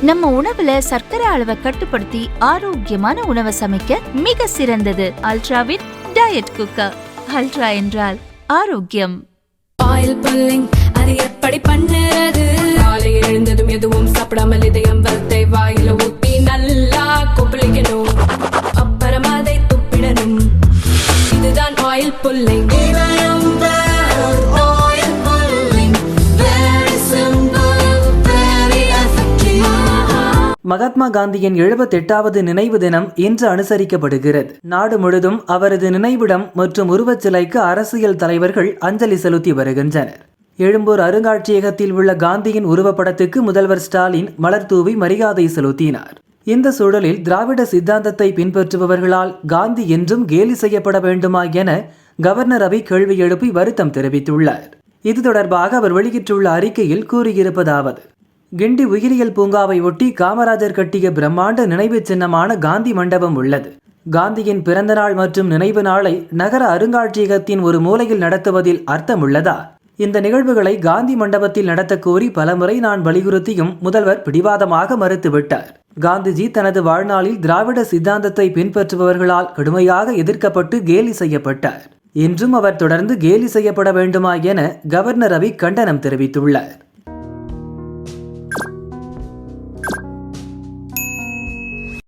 நம்ம உணவுல சர்க்கரை அளவை கட்டுப்படுத்தி ஆரோக்கியமான உணவை சமைக்க மிக சிறந்தது அல்ட்ராவின் டயட் குக்கர். அல்ட்ரா என்றால் ஆரோக்கியம். ஆயில் புல்லிங் அது எப்படி பண்ணுறது? காலையில் எழுந்ததும் எதுவும் சாப்பிடாமல் இதயம் வளத்தை வாயில ஊத்தி நல்லா கொப்பளிக்கணும். அப்புறம் அதை துப்பிடணும். இதுதான் ஆயில் புல்லிங். மகாத்மா காந்தியின் 78வது நினைவு தினம் இன்று அனுசரிக்கப்படுகிறது. நாடு முழுதும் அவரது நினைவிடம் மற்றும் உருவச்சிலைக்கு அரசியல் தலைவர்கள் அஞ்சலி செலுத்தி வருகின்றனர். எழும்பூர் அருங்காட்சியகத்தில் உள்ள காந்தியின் உருவப்படத்துக்கு முதல்வர் ஸ்டாலின் மலர் தூவி மரியாதை செலுத்தினார். இந்த சூழலில் திராவிட சித்தாந்தத்தை பின்பற்றுபவர்களால் காந்தி என்றும் கேலி செய்யப்பட வேண்டுமா என கவர்னர் ரவி கேள்வி எழுப்பி வருத்தம் தெரிவித்துள்ளார். இது தொடர்பாக அவர் வெளியிட்டுள்ள அறிக்கையில் கூறியிருப்பதாவது: கிண்டி உயிரியல் பூங்காவை ஒட்டி காமராஜர் கட்டிய பிரம்மாண்ட நினைவு சின்னமான காந்தி மண்டபம் உள்ளது. காந்தியின் பிறந்தநாள் மற்றும் நினைவு நாளை நகர அருங்காட்சியகத்தின் ஒரு மூலையில் நடத்துவதில் அர்த்தம் உள்ளதா? இந்த நிகழ்வுகளை காந்தி மண்டபத்தில் நடத்த கோரி பலமுறை நான் வலியுறுத்தியும் முதல்வர் பிடிவாதமாக மறுத்துவிட்டார். காந்திஜி தனது வாழ்நாளில் திராவிட சித்தாந்தத்தை பின்பற்றுபவர்களால் கடுமையாக எதிர்க்கப்பட்டு கேலி செய்யப்பட்டார். இன்றும் அவர் தொடர்ந்து கேலி செய்யப்பட வேண்டுமா என கவர்னர் ரவி கண்டனம் தெரிவித்துள்ளார்.